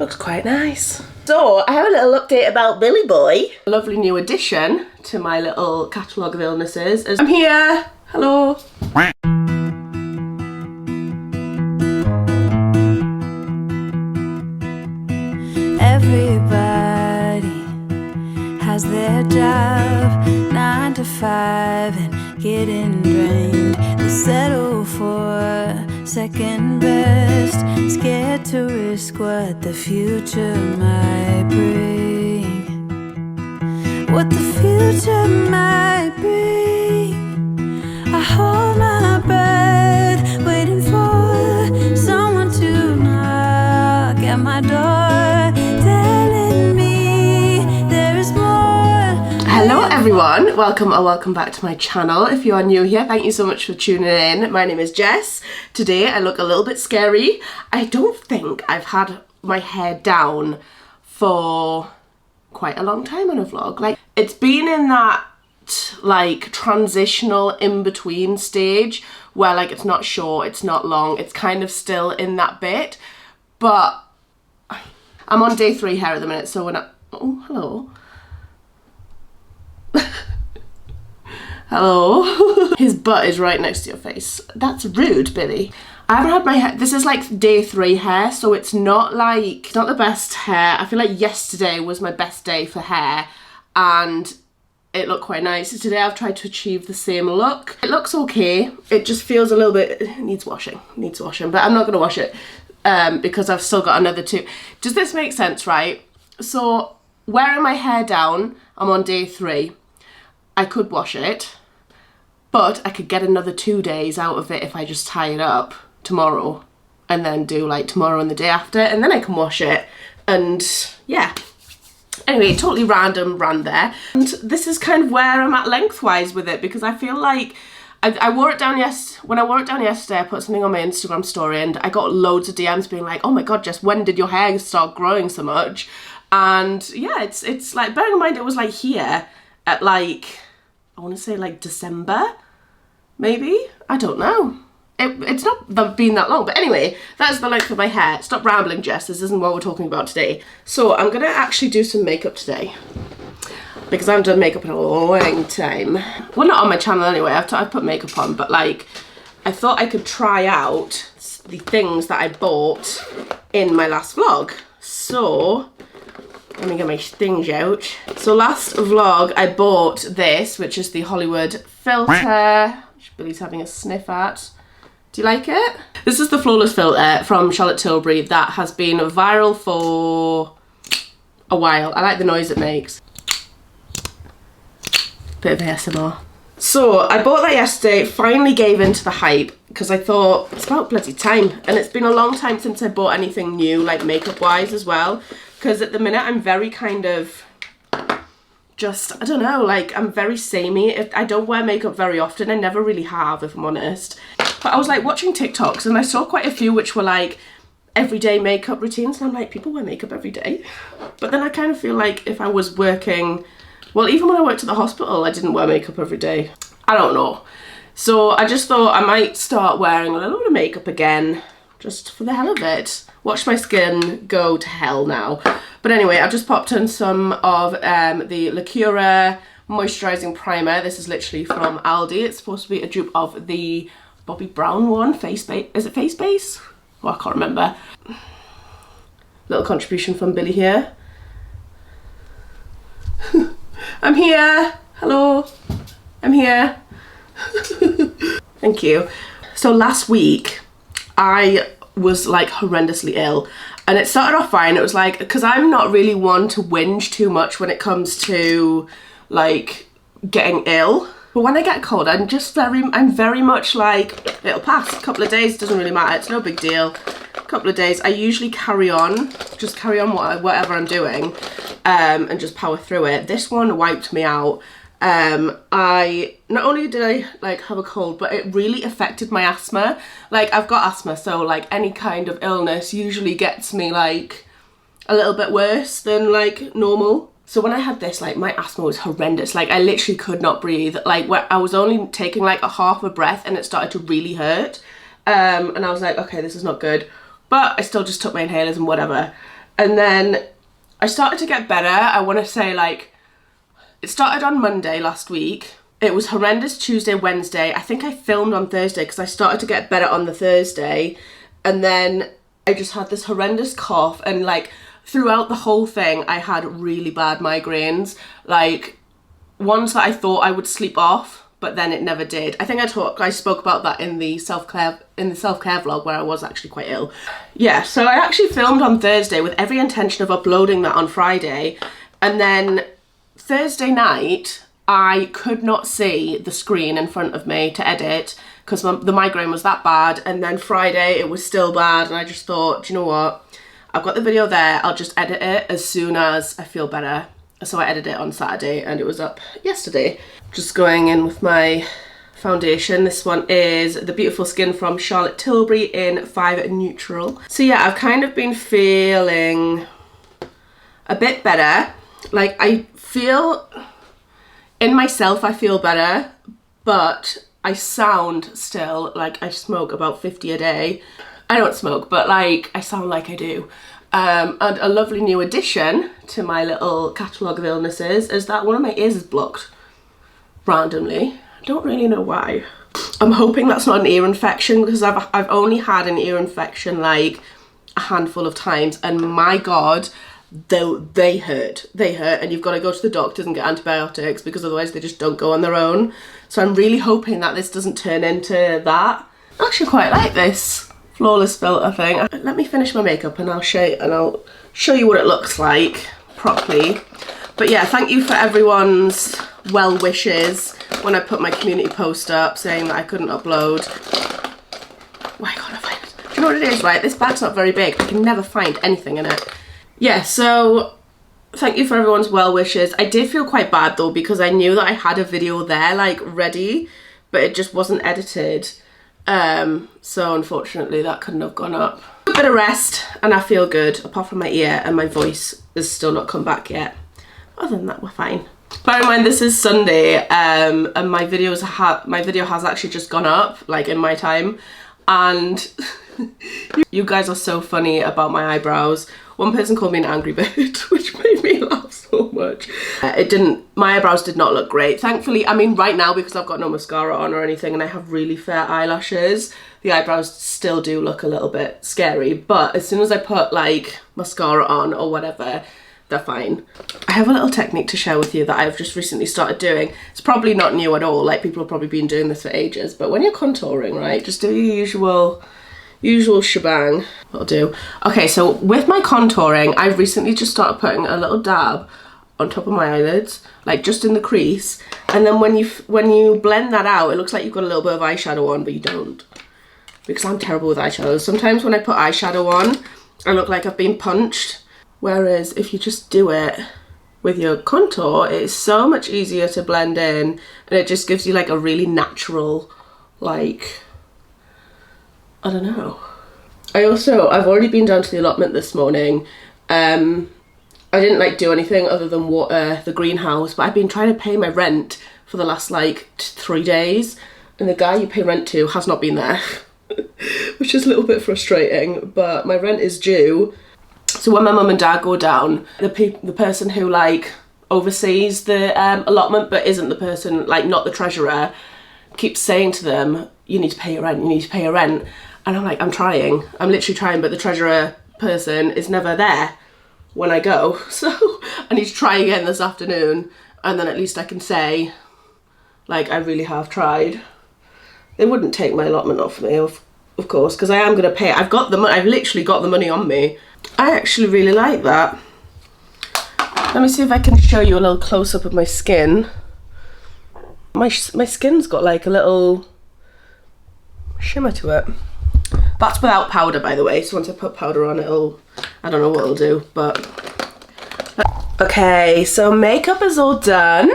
Looks quite nice. So, I have a little update about Billy Boy. A lovely new addition to my little catalogue of illnesses. I'm here! Hello! Everybody has their job, 9 to 5 and getting drained. They settle for second best, scared to risk what the future might bring. What the future might bring. I hold my breath, waiting for someone to knock at my door, telling me there is more. Hello everyone, welcome back to my channel. If you are new here, thank you so much for tuning in. My name is Jess. Today I look a little bit scary. I don't think I've had my hair down for quite a long time on a vlog. Like, it's been in that like transitional in-between stage where like it's not short, it's not long, it's kind of still in that bit, but I'm on day 3 hair at the minute, so when oh, hello. Hello. His butt is right next to your face. That's rude, Billy. I haven't had my hair, this is like day 3 hair, so it's not the best hair. I feel like yesterday was my best day for hair and it looked quite nice. So today I've tried to achieve the same look. It looks okay. It just feels a little bit, it needs washing, but I'm not gonna wash it because I've still got another 2. Does this make sense, right? So wearing my hair down, I'm on day 3. I could wash it, but I could get another 2 days out of it if I just tie it up tomorrow and then do like tomorrow and the day after, and then I can wash it. And yeah, anyway, totally random rant there. And this is kind of where I'm at lengthwise with it, because I feel like I wore it down when I wore it down yesterday, I put something on my Instagram story and I got loads of DMs being like, oh my god, Jess, when did your hair start growing so much? And yeah, it's like, bearing in mind it was like here at like, I want to say like December, maybe? I don't know. It's not been that long, but anyway, that's the length of my hair. Stop rambling, Jess, this isn't what we're talking about today. So I'm gonna actually do some makeup today, because I haven't done makeup in a long time. Well, not on my channel anyway, I've put makeup on, but like, I thought I could try out the things that I bought in my last vlog. So, let me get my things out. So last vlog, I bought this, which is the Hollywood filter, which Billy's having a sniff at. Do you like it? This is the Flawless filter from Charlotte Tilbury that has been viral for a while. I like the noise it makes. Bit of ASMR. So I bought that yesterday, finally gave in to the hype, because I thought it's about bloody time. And it's been a long time since I bought anything new, like makeup wise as well. Because at the minute I'm very kind of just, I don't know, like I'm very samey. I don't wear makeup very often. I never really have, if I'm honest. But I was like watching TikToks and I saw quite a few which were like everyday makeup routines, and I'm like, people wear makeup every day. But then I kind of feel like if I was working, well, even when I worked at the hospital, I didn't wear makeup every day. I don't know. So I just thought I might start wearing a little bit of makeup again, just for the hell of it. Watch my skin go to hell now. But anyway, I've just popped in some of the Lacura moisturising primer. This is literally from Aldi. It's supposed to be a dupe of the Bobbi Brown one, Face Base. Is it Face Base? Oh, I can't remember. Little contribution from Billy here. I'm here. Hello. I'm here. Thank you. So last week, I was like horrendously ill, and it started off fine. It was like, because I'm not really one to whinge too much when it comes to like getting ill, but when I get cold, I'm very much like, it'll pass. A couple of days, doesn't really matter, it's no big deal. A couple of days, I usually carry on whatever I'm doing, and just power through it. This one wiped me out. I not only did I like have a cold, but it really affected my asthma. Like, I've got asthma, so like any kind of illness usually gets me like a little bit worse than like normal. So when I had this, like, my asthma was horrendous. Like, I literally could not breathe. Like, I was only taking like a half a breath and it started to really hurt. And I was like, okay, this is not good. But I still just took my inhalers and whatever. And then I started to get better. I want to say like, it started on Monday last week. It was horrendous Tuesday, Wednesday. I think I filmed on Thursday because I started to get better on the Thursday. And then I just had this horrendous cough, and like throughout the whole thing, I had really bad migraines. Like ones that I thought I would sleep off, but then it never did. I think I spoke about that in the self-care vlog where I was actually quite ill. Yeah, so I actually filmed on Thursday with every intention of uploading that on Friday, and then Thursday night I could not see the screen in front of me to edit because the migraine was that bad, and then Friday it was still bad, and I just thought, do you know what? I've got the video there, I'll just edit it as soon as I feel better. So I edited it on Saturday and it was up yesterday. Just going in with my foundation. This one is the Beautiful Skin from Charlotte Tilbury in 5 Neutral. So yeah, I've kind of been feeling a bit better. Like I feel, in myself I feel better, but I sound still like I smoke about 50 a day. I don't smoke, but like I sound like I do. And a lovely new addition to my little catalogue of illnesses is that one of my ears is blocked randomly. I don't really know why. I'm hoping that's not an ear infection because I've only had an ear infection like a handful of times, and my God, they hurt. They hurt, and you've got to go to the doctors and get antibiotics because otherwise they just don't go on their own. So I'm really hoping that this doesn't turn into that. I actually quite like this flawless filter thing. Let me finish my makeup and I'll show you what it looks like properly. But yeah, thank you for everyone's well wishes when I put my community post up saying that I couldn't upload. Why can't I find it? Do you know what it is, right? This bag's not very big. I can never find anything in it. Yeah, so thank you for everyone's well wishes. I did feel quite bad though because I knew that I had a video there like ready, but it just wasn't edited. So unfortunately that couldn't have gone up. A bit of rest and I feel good, apart from my ear, and my voice has still not come back yet. Other than that, we're fine. Bear in mind this is Sunday, and my video has actually just gone up, like in my time, and you guys are so funny about my eyebrows. One person called me an angry bird, which made me laugh so much. My eyebrows did not look great. Thankfully, I mean right now because I've got no mascara on or anything and I have really fair eyelashes, the eyebrows still do look a little bit scary, but as soon as I put like mascara on or whatever, they're fine. I have a little technique to share with you that I've just recently started doing. It's probably not new at all, like people have probably been doing this for ages, but when you're contouring, right, just do your usual shebang. I'll do. Okay, so with my contouring, I've recently just started putting a little dab on top of my eyelids, like just in the crease, and then when you blend that out, it looks like you've got a little bit of eyeshadow on, but you don't, because I'm terrible with eyeshadow. Sometimes when I put eyeshadow on, I look like I've been punched, whereas if you just do it with your contour, it's so much easier to blend in, and it just gives you like a really natural, like, I don't know. I've already been down to the allotment this morning. I didn't like do anything other than water the greenhouse, but I've been trying to pay my rent for the last like 3 days, and the guy you pay rent to has not been there, which is a little bit frustrating, but my rent is due. So when my mum and dad go down, the person who like oversees the allotment but isn't the person, like not the treasurer, keeps saying to them, you need to pay your rent, you need to pay your rent. And I'm like, I'm literally trying, but the treasurer person is never there when I go. So I need to try again this afternoon, and then at least I can say, like, I really have tried. They wouldn't take my allotment off me, of course, because I am going to pay. I've literally got the money on me. I actually really like that. Let me see if I can show you a little close-up of my skin. My skin's got like a little shimmer to it. That's without powder, by the way, so once I put powder on, I don't know what it'll do, but... Okay, so makeup is all done.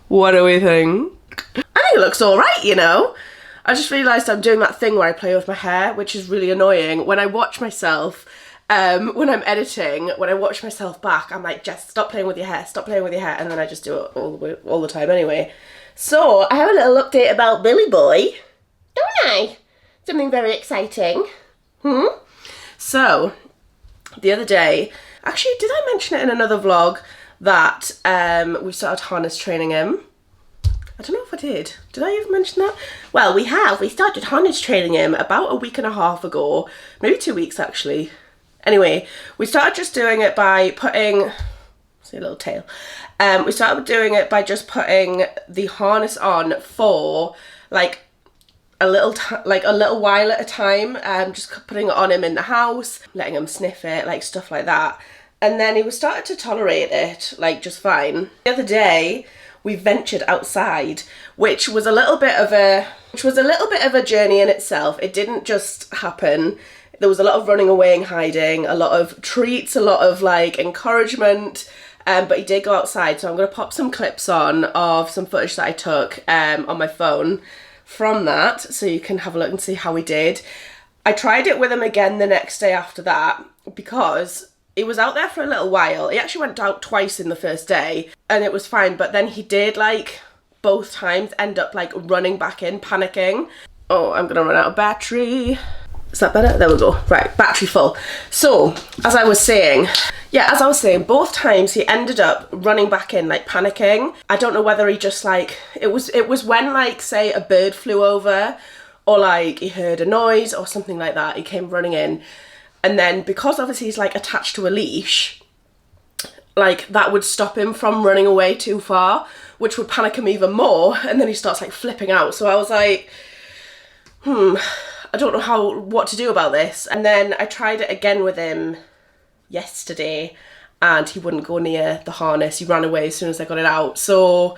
What do we think? I think it looks alright, you know? I just realised I'm doing that thing where I play with my hair, which is really annoying. When I watch myself, when I'm editing, when I watch myself back, I'm like, Jess, stop playing with your hair, stop playing with your hair, and then I just do it all the time anyway. So, I have a little update about Billy Boy, don't I? Something very exciting. So, the other day, Actually, did I mention it in another vlog that we started harness training him? I don't know if I did. Did I even mention that? Well, we have. We started harness training him about a week and a half ago. Maybe 2 weeks, actually. Anyway, we started just doing it by putting... See a little tail. We started doing it by just putting the harness on for like a little while at a time. Just putting it on him in the house, letting him sniff it, like stuff like that. And then he was starting to tolerate it, like just fine. The other day, we ventured outside, which was a little bit of a journey in itself. It didn't just happen. There was a lot of running away and hiding, a lot of treats, a lot of like encouragement. But he did go outside, so I'm going to pop some clips on of some footage that I took on my phone from that, so you can have a look and see how he did. I tried it with him again the next day after that, because he was out there for a little while. He actually went out twice in the first day, and it was fine, but then he did, like, both times end up, like, running back in, panicking. Oh, I'm going to run out of battery. Is that better? There we go. Right, battery full. So, as I was saying, both times he ended up running back in, like panicking. I don't know whether he just like, it was when like, say a bird flew over or like he heard a noise or something like that, he came running in. And then because obviously he's like attached to a leash, like that would stop him from running away too far, which would panic him even more. And then he starts like flipping out. So I was like, I don't know what to do about this. And then I tried it again with him yesterday and he wouldn't go near the harness. He ran away as soon as I got it out. So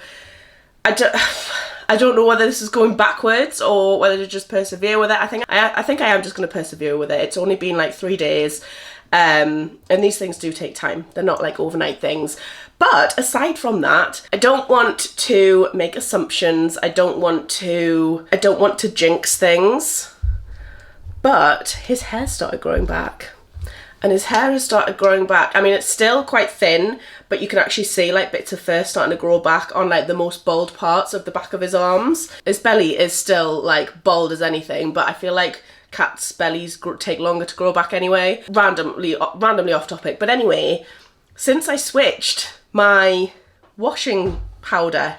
I don't know whether this is going backwards or whether to just persevere with it. I think I am just going to persevere with it. It's only been like 3 days. And these things do take time. They're not like overnight things. But aside from that, I don't want to make assumptions. I don't want to jinx things. But his hair started growing back. And his hair has started growing back. I mean, it's still quite thin, but you can actually see like bits of fur starting to grow back on like the most bald parts of the back of his arms. His belly is still like bald as anything, but I feel like cats' bellies take longer to grow back anyway. Randomly off topic. But anyway, since I switched my washing powder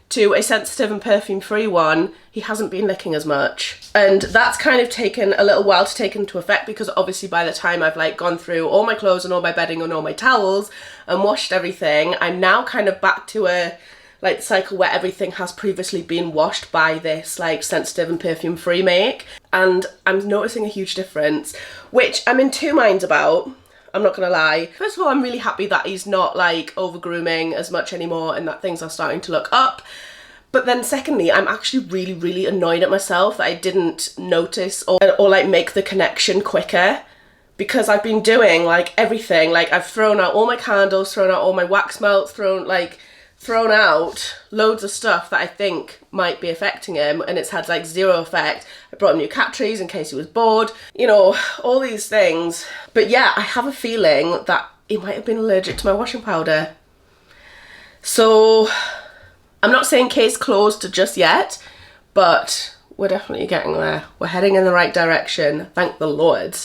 to a sensitive and perfume-free one, he hasn't been licking as much. And that's kind of taken a little while to take into effect, because obviously by the time I've like gone through all my clothes and all my bedding and all my towels and washed everything, I'm now kind of back to a like cycle where everything has previously been washed by this like sensitive and perfume-free make. And I'm noticing a huge difference, which I'm in two minds about. I'm not gonna lie. First of all, I'm really happy that he's not like over grooming as much anymore and that things are starting to look up. But then secondly, I'm actually really, really annoyed at myself that I didn't notice or like make the connection quicker, because I've been doing like everything. Like I've thrown out all my candles, thrown out all my wax melts, thrown out loads of stuff that I think might be affecting him, and it's had like zero effect. I brought him new cat trees in case he was bored, you know, all these things. But yeah, I have a feeling that he might have been allergic to my washing powder. So I'm not saying case closed just yet, but we're definitely getting there. We're heading in the right direction, thank the Lord.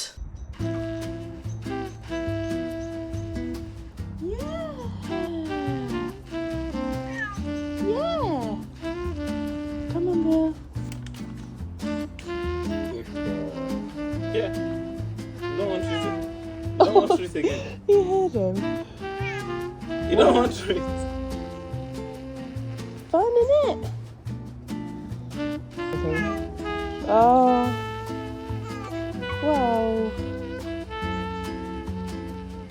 Yeah. You don't want treats. You don't want treats again. You heard him. You don't want treats. Fun, innit? Oh. Wow.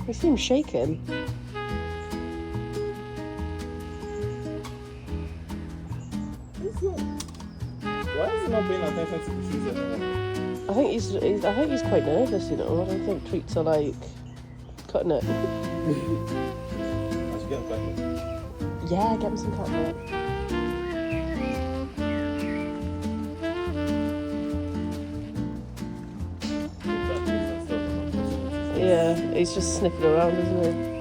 He seems shaken. Why is he not paying attention to the treats anymore? I think he's quite nervous, you know. I don't think treats are like cutting it. I should get him back. Yeah, get him some catnip. Yeah, he's just sniffing around, isn't he?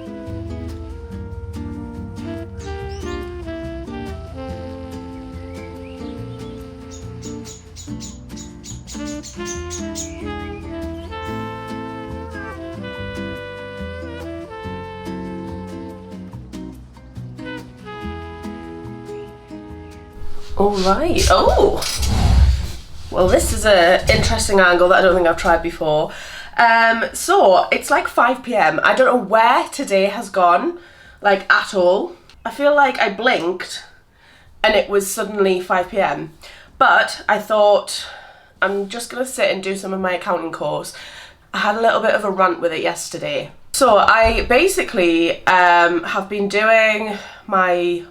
All right. Oh, well, this is an interesting angle that I don't think I've tried before. So it's like 5 p.m. I don't know where today has gone, like at all. I feel like I blinked and it was suddenly 5 p.m. But I thought I'm just gonna sit and do some of my accounting course. I had a little bit of a rant with it yesterday. So I basically have been doing my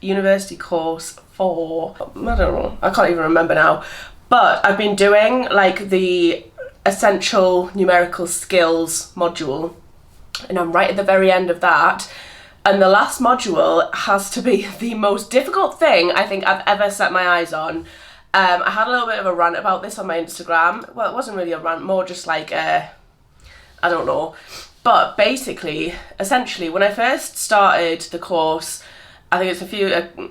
university course for, I don't know, I can't even remember now, but I've been doing like the essential numerical skills module, and I'm right at the very end of that, and the last module has to be the most difficult thing I think I've ever set my eyes on. I had a little bit of a rant about this on my Instagram. Well, it wasn't really a rant, more just like I don't know. But basically, essentially, when I first started the course, I think it's a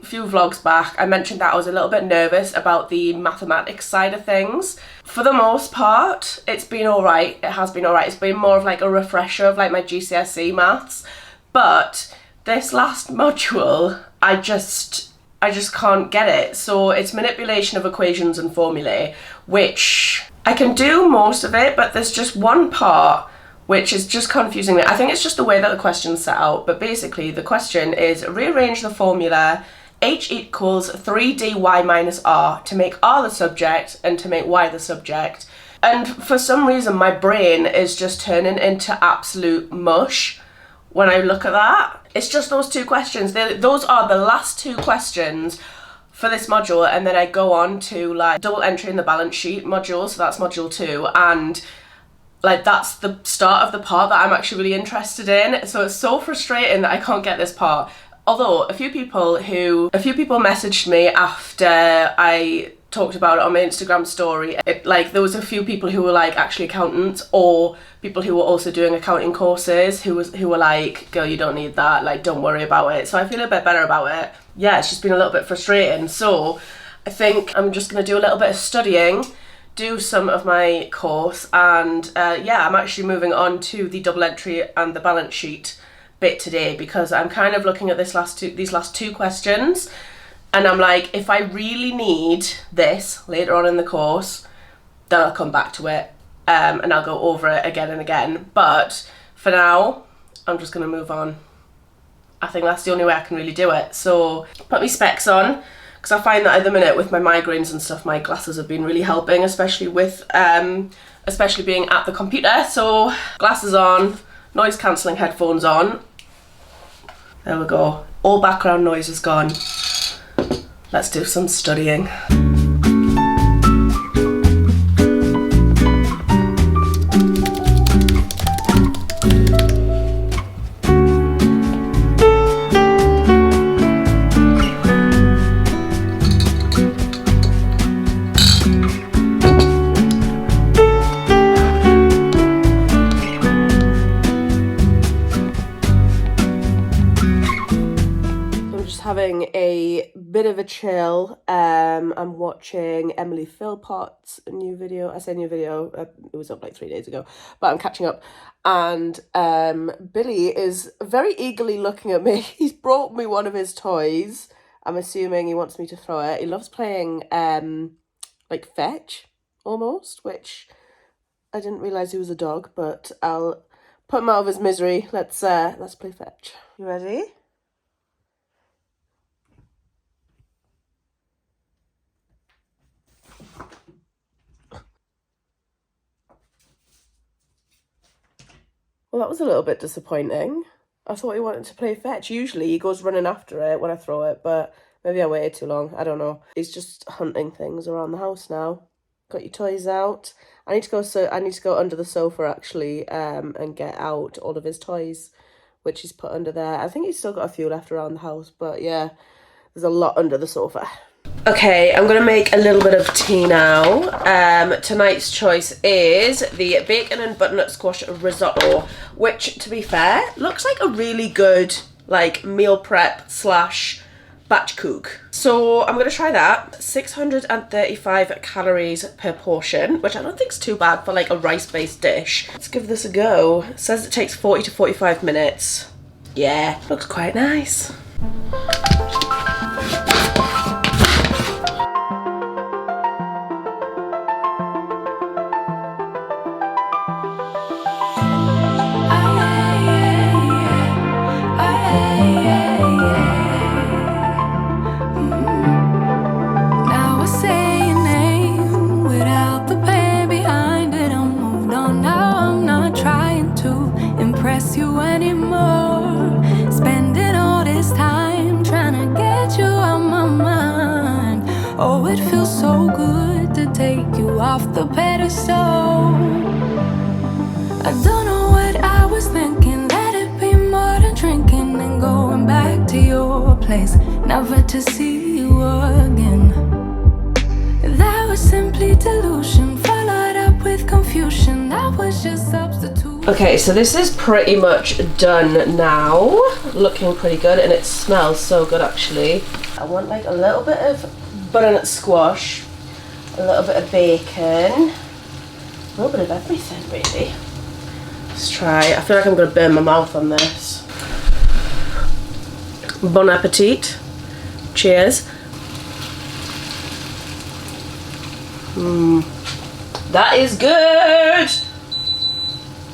few vlogs back, I mentioned that I was a little bit nervous about the mathematics side of things. For the most part, it's been alright. It has been alright. It's been more of like a refresher of like my GCSE maths. But this last module, I just can't get it. So it's manipulation of equations and formulae, which I can do most of it, but there's just one part which is just confusing me. I think it's just the way that the question's set out, but basically the question is rearrange the formula h equals 3dy minus r to make r the subject and to make y the subject. And for some reason my brain is just turning into absolute mush when I look at that. It's just those two questions. Those are the last two questions for this module, and then I go on to like double entry in the balance sheet module, so that's module 2, and like that's the start of the part that I'm actually really interested in. So it's so frustrating that I can't get this part. Although a few people messaged me after I talked about it on my Instagram story. Like there was a few people who were like actually accountants, or people who were also doing accounting courses who were like, girl, you don't need that, like don't worry about it. So I feel a bit better about it. Yeah, it's just been a little bit frustrating. So I think I'm just gonna do a little bit of studying, do some of my course, and yeah, I'm actually moving on to the double entry and the balance sheet bit today, because I'm kind of looking at these last two questions, and I'm like, if I really need this later on in the course, then I'll come back to it and I'll go over it again and again. But for now, I'm just gonna move on. I think that's the only way I can really do it. So put my specs on, because I find that at the minute with my migraines and stuff, my glasses have been really helping, especially with especially being at the computer. So glasses on, noise cancelling headphones on. There we go. All background noise is gone. Let's do some studying. Having a bit of a chill. I'm watching Emily Philpott's new video. I say new video, it was up like 3 days ago, but I'm catching up. And Billy is very eagerly looking at me. He's brought me one of his toys. I'm assuming he wants me to throw it. He loves playing like fetch almost, which I didn't realise he was a dog, but I'll put him out of his misery. Let's play fetch. You ready? Well, that was a little bit disappointing. I thought he wanted to play fetch. Usually he goes running after it when I throw it, but maybe I waited too long. I don't know. He's just hunting things around the house now. Got your toys out. I need to go under the sofa actually, and get out all of his toys, which he's put under there. I think he's still got a few left around the house, but yeah, there's a lot under the sofa. Okay, I'm going to make a little bit of tea now. Tonight's choice is the bacon and butternut squash risotto, which, to be fair, looks like a really good like meal prep / batch cook. So I'm going to try that. 635 calories per portion, which I don't think is too bad for like a rice-based dish. Let's give this a go. It says it takes 40 to 45 minutes. Yeah, looks quite nice. anymore. Spending all this time trying to get you out my mind. Oh, it feels so good to take you off the pedestal. I don't know what I was thinking. Let it be more than drinking and going back to your place, never to see you again. That was simply delusion, followed up with confusion. That was just substitute. Okay, so this is pretty much done now. Looking pretty good, and it smells so good actually. I want like a little bit of butternut squash, a little bit of bacon, a little bit of everything really. Let's try. I feel like I'm gonna burn my mouth on this. Bon appetit. Cheers. That is good.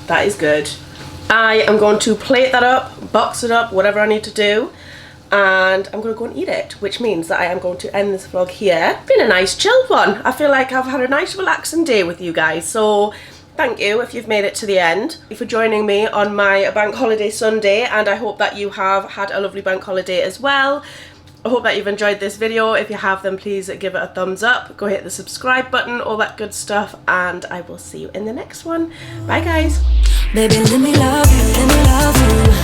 That is good. I am going to plate that up, box it up, whatever I need to do, and I'm going to go and eat it, which means that I am going to end this vlog here. Been a nice chilled one. I feel like I've had a nice relaxing day with you guys, so thank you if you've made it to the end. Thank you for joining me on my bank holiday Sunday, and I hope that you have had a lovely bank holiday as well. I hope that you've enjoyed this video. If you have, then please give it a thumbs up. Go hit the subscribe button, all that good stuff, and I will see you in the next one. Bye guys. Baby, let me love you, let me love you.